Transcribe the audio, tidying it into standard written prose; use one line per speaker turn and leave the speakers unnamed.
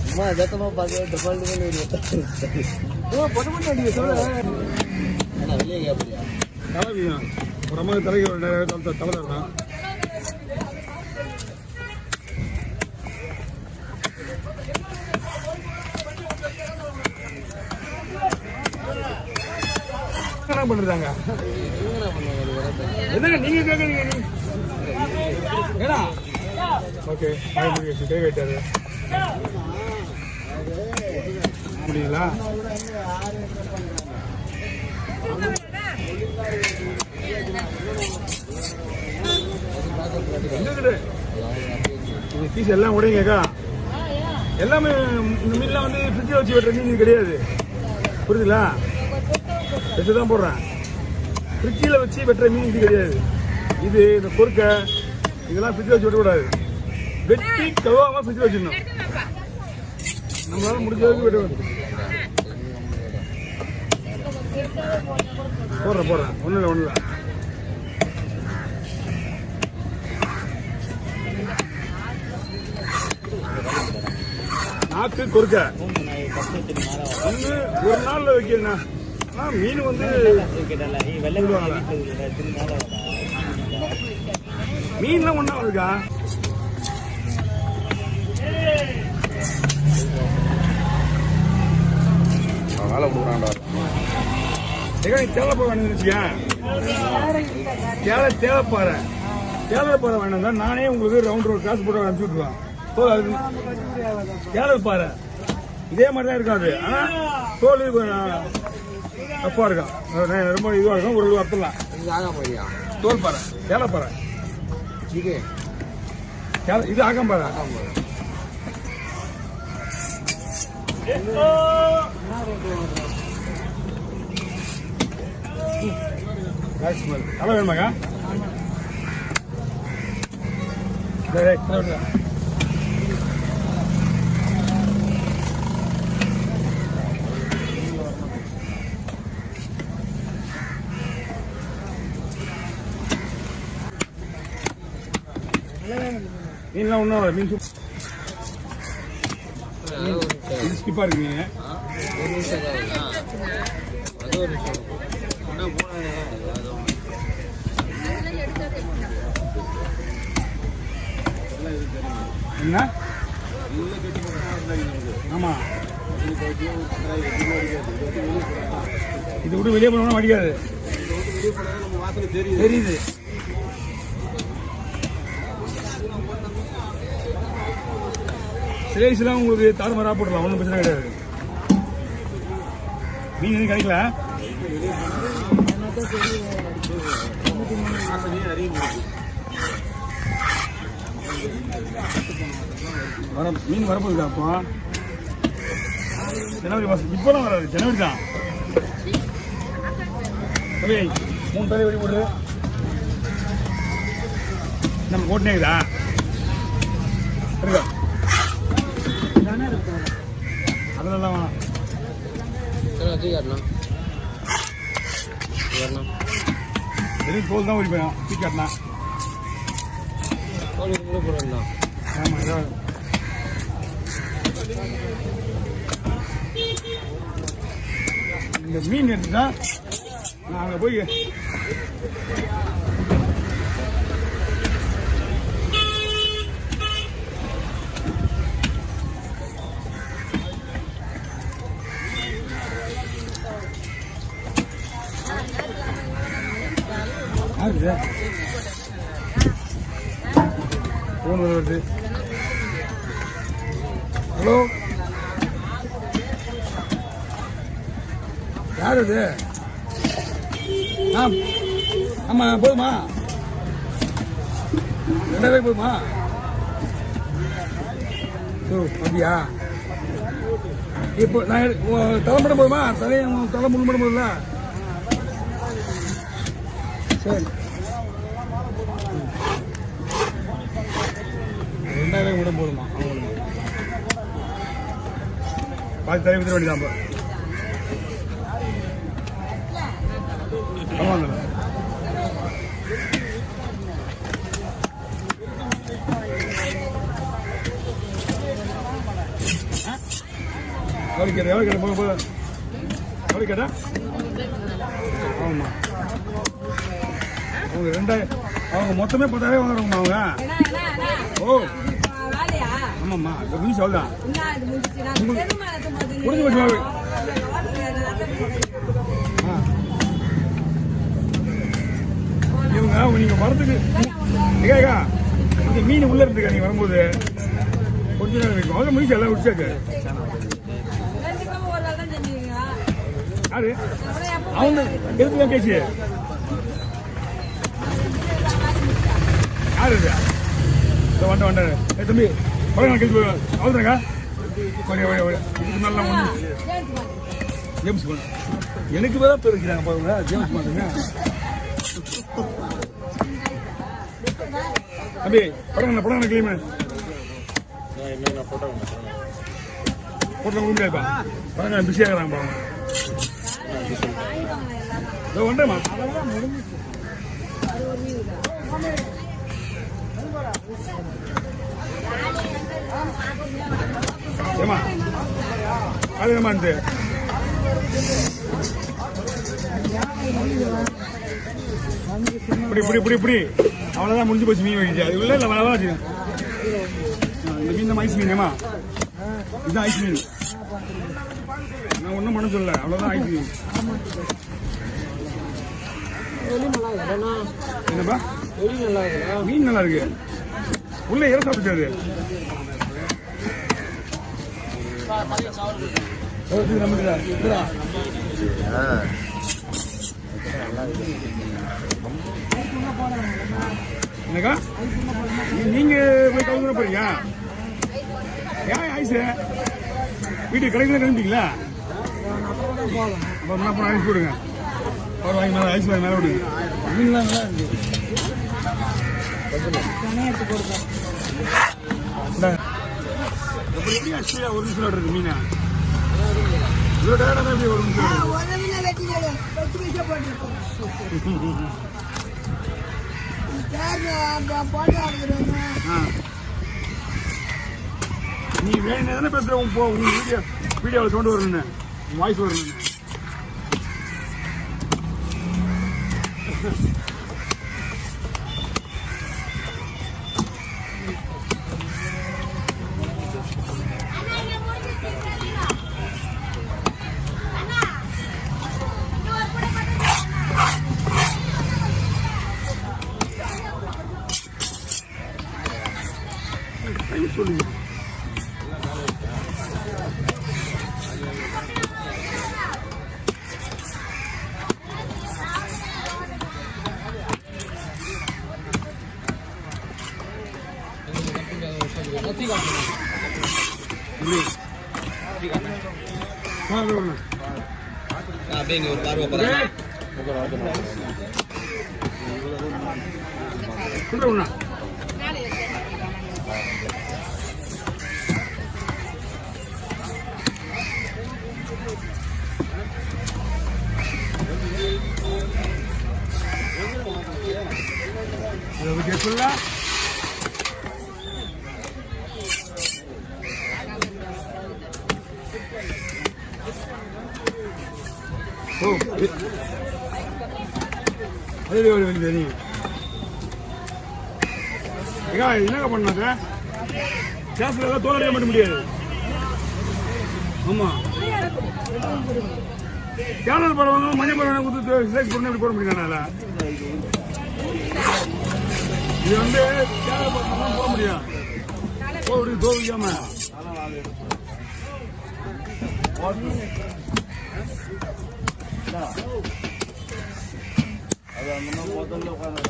அம்மா ஜத்தமாக பார்க்க டபால் பொட்டு பண்ணி அடிக்க சொல்ல வெளியே கேட்பறியா
தலைவியா ஒரு அம்மா தலைக்கு தலை தரணும். என்ன பண்றாங்க என்னங்க நீங்க கேட்குறீங்க ஏடா ஓகே கை வைட்டாரு முடியுங்களா? பீஸ் எல்லாம் உடையங்கக்கா. எல்லாமே இந்த மீன்லாம் வந்து ஃப்ரிட்ஜில் வச்சு வெட்டுற மீன் கிடையாது, புரியுதுங்களா? வச்சு தான் போடுறேன். ஃப்ரிட்ஜில் வச்சு வெட்டுற மீன் இது கிடையாது. இது இந்த பொறுக்கை இதெல்லாம் ஃப்ரிட்ஜில் வச்சு வெட்டக்கூடாது. வெட்டி கழுவாமல் ஃப்ரிட்ஜில் வச்சிடணும். நம்மளால முடிஞ்ச வரைக்கும் வெட்ட போடுறேன் ஒன்றும் இல்லை. நாக்கு கொறுக்க ஒன்று ஒரு நாளில் வைக்கிறேண்ணா. ஆனால் மீன் வந்து மீன்லாம் ஒன்றா இருக்கா?
வேலை கொடுக்குறான்டா.
தேவைப்பாறை வேணும் வச்சுக்கா. தேவைப்பாறை வேணும் தான் நானே உங்களுக்கு ரவுண்ட் ரோட் காசு போட்டு அனுப்பிச்சு விட்டுருவேன். தேவைப்பாறை இதே மாதிரி தான் இருக்காது, ஆனால் தோல் தப்பா இருக்கும், ரொம்ப இதுவாக இருக்கும். ஒரு வத்தலாம் தோல் பாறை தேவைப்பாறை. இது ஆகம்பாறை. நல்லா வேணுமாக்கா? மீன்லாம் ஒன்றும் மீன் சூப் ஸ்கிப்பா இருக்கு மீன்.
ஒரு நிமிஷம் அது ஒரு நிமிஷம்
என்ன? ஆமா இது விட்டு வெளியே போனோம்னா அடிக்காது, தெரியுது. சிலேஸ்லாம் உங்களுக்கு தாறுமாறா போடலாம், ஒன்றும் பிரச்சனை கிடையாது. மீன் எதுவும் கிடைக்கல. மீன் வரப்போகுது. அப்போ ஜனவரி மாதம் இப்போலாம் வராது, ஜனவரி தான். 3 தலை வெடி போடுது நம்ம ஓட்டினேக்குதா இருக்கா? அதெல்லாம் வேணாம். வெறும் தோல் தான் ஓடிப்போம். டீ காட்டினா ஆமாம். ஏதாவது இந்த மீன் எடுத்துட்டா நான் அங்கே போய் ஃபோன் வருது. ஹலோ, யார் இது? ஆமாம், போதுமா? 2000 போதுமா? அப்படியா? இப்போ நான் தலை மட்டும் போதுமா? தலை முழு மட்டும் போதுல? சரி, 2000 கூட போதுமா? பாதி தலை விட வேண்டியதான். ஆமாங்க. எவ்வளோ கேட்டா போக எவ்வளோ கேட்டா ஆமாம் அவங்க 2000 அவங்க மொத்தமே 10,000 வாங்குறவங்க அவங்க ஓ ஆமாம்மா இந்த மீன் சொல்லுதான் புரிஞ்சு போச்சு இவங்க நீங்க வரதுக்கு ஏகா இந்த மீன் உள்ள இருந்துக்கா நீங்க வரும்போது கொஞ்ச நேரம் இருக்கும் அவ்வளோ முடிச்சு எல்லாம் விடிச்சாக்கு யாரு அவங்க எதுக்கு தான் கேச்சு யாரு வண்ட தம்பி பழங்க கேள்வி அவ்வளோதாங்க இதுக்கு மேலே ஜேம்ஸ் பாண்ட் எனக்கு தான் பேர் வைக்கிறாங்க பாருங்க ஜேம்ஸ் பாண்டுங்க தம்பி படங்க கிளீம் போட்டோ முடியாதுப்பா படங்க பிஸியாகிறாங்க பாருங்க வண்டேம்மா ஏமா அது என்னமா இப்படி அவ்வளோதான் முடிஞ்சு போச்சு மீன் வைக்கிச்சு அது உள்ள இல்லை வளவா வச்சு இந்த மீன் தான் ஐஸ் மீன் ஏமா இதுதான் ஐஸ் மீன் நான் ஒன்றும் பண்ண சொல்லல அவ்வளோதான் ஐஸ் மீன் என்னப்பா மீன் நல்லா இருக்கு உள்ள இற சாப்பிட்டு என்னக்கா நீங்க போய் கவுந்துட போறீங்க ஏன் ஐஸ் வீட்டுக்கு கடைக்கு கிளம்பிட்டீங்களா அப்புறம் ஐஸ் போடுங்க அவர் வாங்கி மேலே ஐஸ் வாங்கி மேலே விடுங்க மீன்லாம் நல்லா இருக்கு ஒரு நிமிஷம் இருக்கு மீனா இவ்வளோ டயர்டாக எப்படி ஒரு நிமிஷம் நீ வேணும் தானே பேசுற உங்க வீடியோவில் கொண்டு வரணுன்னு வாய்ஸ் வரணுன்னு சொல்லுங்க
அப்படியே ஒரு பார்வை போறேன்
Begitu Oh, ada ni. Ega, என்ன பண்ணாத? கேஸ்ல எல்லாம் தோலடிக்க மாட்ட முடியாது. ஆமா. கேனல் போறவங்க மஞ்சள் போறவங்க குத்து ஸ்லைஸ் பண்ணி அப்படி போட முடியலனால. இது வந்து கேனல் போறவங்க போட முடியும். போடி தோவியாம. அது அந்த போதல்ல உட்கார்ந்து